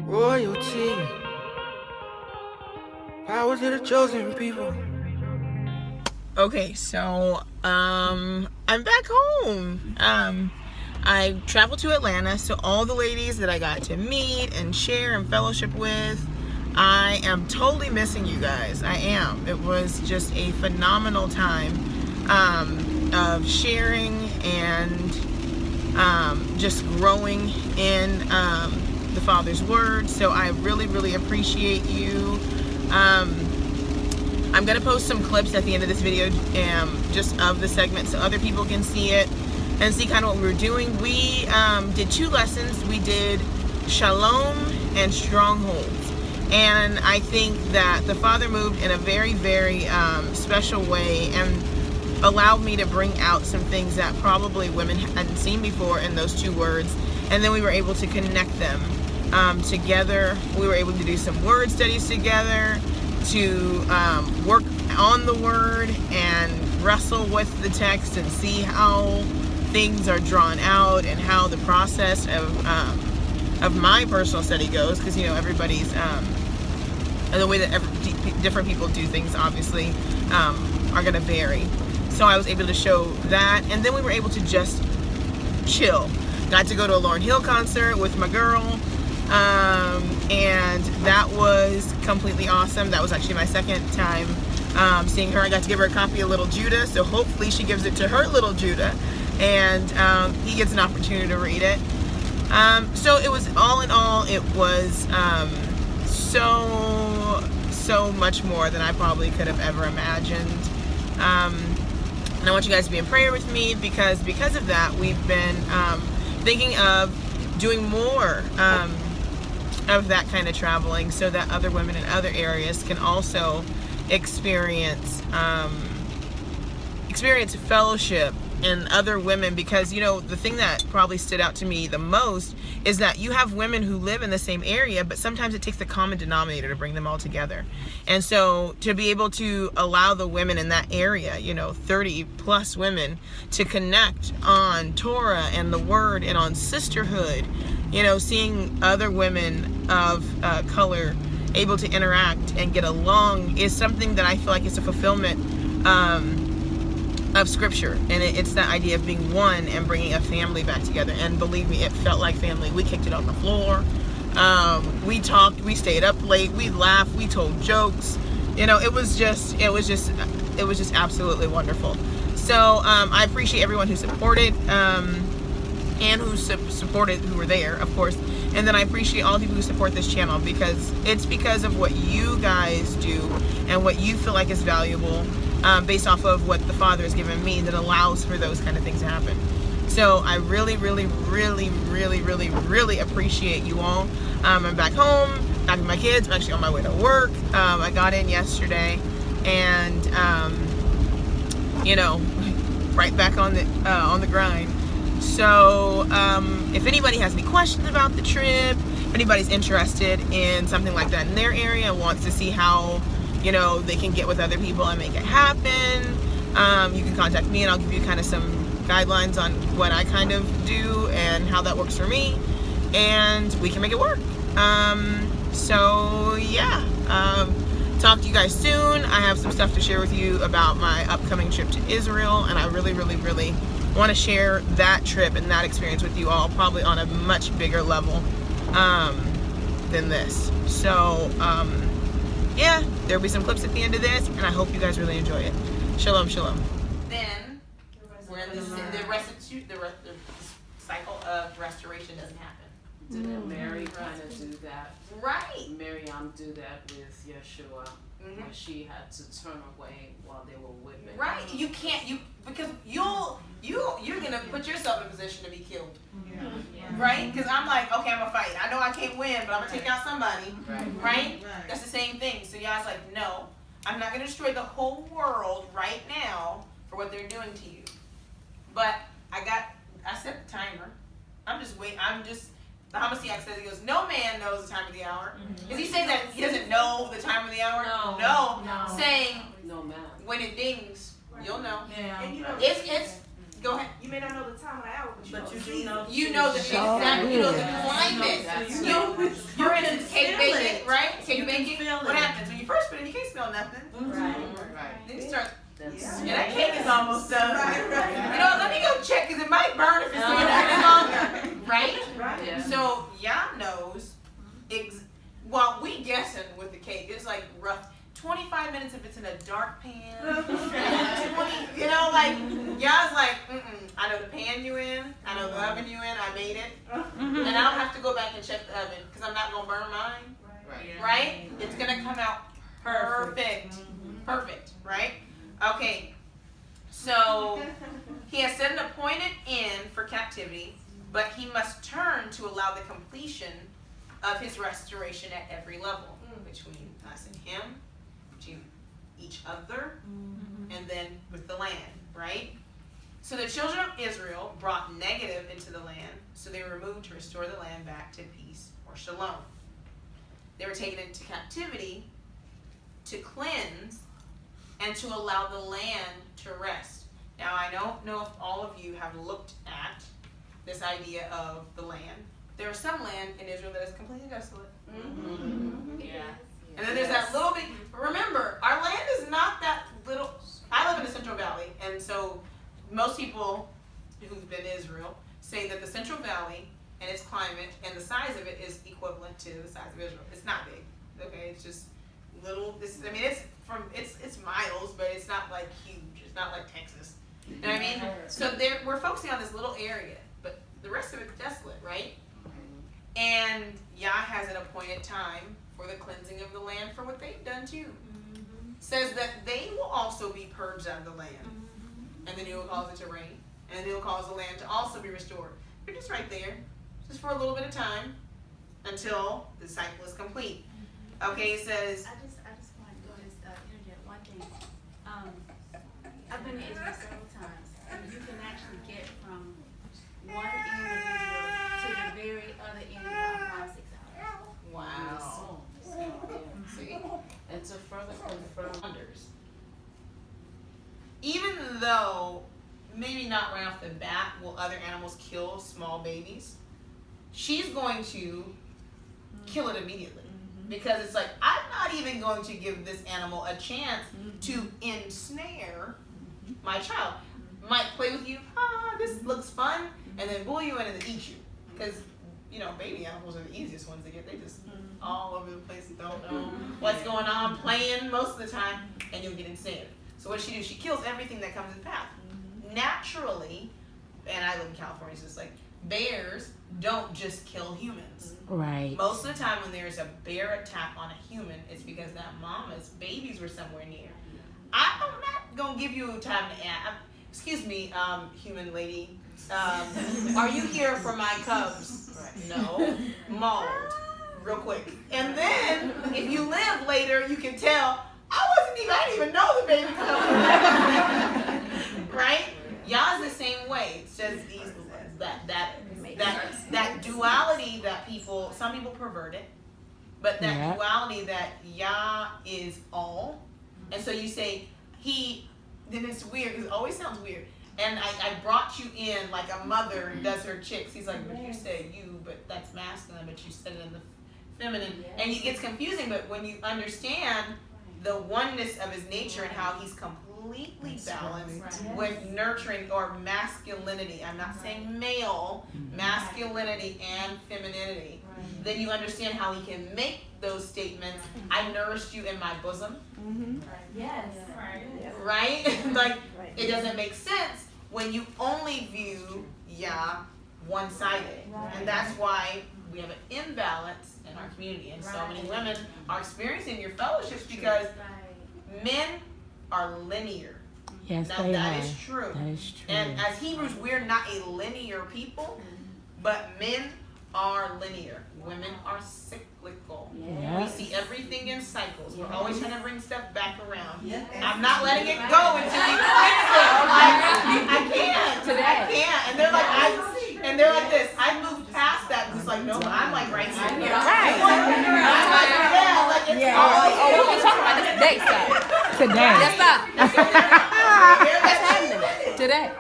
royalty. Power to the chosen people. Okay, so I'm back home. I traveled to Atlanta, so all the ladies that I got to meet and share and fellowship with, I am totally missing you guys. I am. It was just a phenomenal time of sharing and just growing in the Father's Word. So I really, really appreciate you. I'm going to post some clips at the end of this video just of the segment so other people can see it and see kind of what we were doing. We did 2 lessons. We did Shalom and Strongholds. And I think that the Father moved in a very, very special way and allowed me to bring out some things that probably women hadn't seen before in those 2 words. And then we were able to connect them together. We were able to do some word studies together, to work on the word and wrestle with the text and see how things are drawn out and how the process of my personal study goes, because everybody's the way that different people do things obviously are going to vary. So I was able to show that, and then we were able to just chill. Got to go to a Lauryn Hill concert with my girl, and that was completely awesome. That was actually my second time seeing her. I got to give her a copy of Little Judah, so hopefully she gives it to her little Judah, and he gets an opportunity to read it. So it was, all in all, it was so much more than I probably could have ever imagined. And I want you guys to be in prayer with me, because of that, we've been thinking of doing more of that kind of traveling, so that other women in other areas can also experience fellowship and other women. Because the thing that probably stood out to me the most is that you have women who live in the same area, but sometimes it takes the common denominator to bring them all together. And so to be able to allow the women in that area, 30 plus women, to connect on Torah and the Word and on sisterhood, seeing other women of color able to interact and get along, is something that I feel like is a fulfillment of Scripture. And it's that idea of being one and bringing a family back together. And believe me, it felt like family. We kicked it on the floor. We talked. We stayed up late. We laughed. We told jokes. It was just absolutely wonderful. So I appreciate everyone who supported and who supported, who were there, of course. And then I appreciate all the people who support this channel, because it's because of what you guys do and what you feel like is valuable, based off of what the Father has given me, that allows for those kind of things to happen. So I really, really, really, really, really, really appreciate you all. I'm back home, back with my kids. I'm actually on my way to work. I got in yesterday, and right back on the grind. So if anybody has any questions about the trip, if anybody's interested in something like that in their area, wants to see how they can get with other people and make it happen, you can contact me, and I'll give you kind of some guidelines on what I kind of do and how that works for me, and we can make it work. So yeah, talk to you guys soon. I have some stuff to share with you about my upcoming trip to Israel, and I really, really, really want to share that trip and that experience with you all, probably on a much bigger level than this. So yeah, there'll be some clips at the end of this, and I hope you guys really enjoy it. Shalom, shalom. Then we're in the cycle of restoration doesn't happen. Didn't Mary kind of do that? Right. Miriam do that with Yeshua, when she had to turn away while they were whipping. Right. You can't, because you're gonna put yourself in a position to be killed. Yeah. Right? Because I'm like, okay, I'm gonna fight. I know I can't win, but I'm gonna take out somebody. Right? That's the same thing. So y'all's like, no, I'm not gonna destroy the whole world right now for what they're doing to you. But I set the timer. The Hamashiach says, he goes, no man knows the time of the hour. Is he saying that he doesn't know the time of the hour? No. Saying, no man. When it dings, you'll know. Yeah. And it's go ahead. You may not know the time of the hour, but you do know. You know the exact, you know the climate. You're in thinking, what happens? When you first put it, you can't smell nothing. Right. Then you start, That's yeah, that cake is almost done. You know, let me go check because it might burn if it's been that longer. Right? Yeah. So, Yah knows, well, we guessing with the cake, it's like rough. 25 minutes if it's in a dark pan. 20, you know, like, Yah's like, I know the pan you in, I know the oven you in, I made it. And I don't have to go back and check the oven because I'm not going to burn mine. Right? It's going to come out perfect. Perfect, right? Okay. So, he has set an appointed end for captivity, but he must turn to allow the completion of his restoration at every level between us and him, between each other, and then with the land, right? So the children of Israel brought negative into the land, so they were removed to restore the land back to peace or shalom. They were taken into captivity to cleanse and to allow the land to rest. Now, I don't know if all of you have looked at this idea of the land. There is some land in Israel that is completely desolate. Yeah. And then there's that little bit. Remember, our land is not that little. I live in the Central Valley, and so most people who've been to Israel say that the Central Valley and its climate and the size of it is equivalent to the size of Israel. It's not big, okay? It's just little. It's miles, but it's not like huge. It's not like Texas. You know what I mean? So we're focusing on this little area, but the rest of it's desolate, right? And Yah has an appointed time for the cleansing of the land for what they've done too. Says that they will also be purged out of the land. And then he will cause it to rain. And he will cause the land to also be restored. They're just right there. Just for a little bit of time until the cycle is complete. Okay, it says... I just want to go and interject one thing. I've been to Israel several times. And you can actually get from one end of Israel to the very other end in about 5-6 hours. Wow. See? And to further confirm wonders. Even though, maybe not right off the bat, will other animals kill small babies, she's going to kill it immediately. Because it's like, I'm not even going to give this animal a chance to ensnare my child. Might play with you, this looks fun, and then pull you in and then eat you. Because, you know, baby animals are the easiest ones to get. They just all over the place and don't know what's going on, playing most of the time, and you'll get ensnared. So what does she do? She kills everything that comes in path. Naturally, and I live in California, so it's like, bears don't just kill humans. Right. Most of the time when there's a bear attack on a human, it's because that mama's babies were somewhere near. I'm not going to give you time to ask. Excuse me, human lady. Are you here for my cubs? No. Mauled. Real quick. And then, if you live later, you can tell, I didn't even know the baby cubs. Right? Yah's the same way. It says that duality that some people pervert it, but that duality that Yah is all. And so you say, then it's weird, because it always sounds weird. And I brought you in like a mother does her chicks. He's like, but you say you, but that's masculine, but you said it in the feminine. And it gets confusing, but when you understand the oneness of his nature and how he's completely balanced with nurturing or masculinity. I'm not saying male, masculinity and femininity. Then you understand how he can make those statements. I nourished you in my bosom. Yes. Right? Like, it doesn't make sense when you only view Yah one-sided. And that's why we have an imbalance in our community. And so many women are experiencing your fellowships because men are linear. Yes, now that is true. That is true. And as Hebrews, we're not a linear people, but men are linear. Women are cyclical. Yeah. We see everything in cycles. We're always trying to bring stuff back around. I'm not letting it go until you fix it. I can't. I can't. And they're like this. I moved past that. It's like, no, I'm like right here. Right. I'm like, yeah, like it's all. We'll be talking about this today, sir. Today. Yes, sir. That's happening today.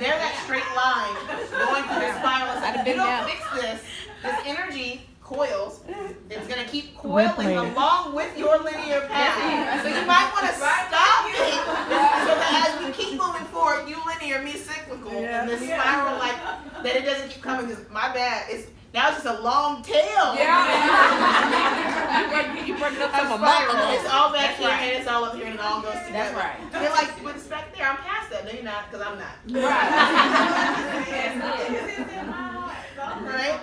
They're that straight line going through the spiral. It's like, if you don't fix this energy coils, it's going to to keep coiling along with your linear path. So you might want to stop it so that as we keep moving forward, you linear, me cyclical, and the spiral like that it doesn't keep coming. Because my bad, now it's just a long tail. You brought it up A from a month spiral. ago. It's all back here and it's all up here and it all goes together. That's right. You're like, but it's back there. I'm past that. No, you're not, because I'm not. Right?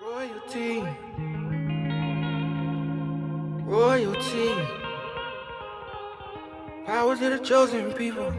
Royalty. Royalty. Power to the chosen people.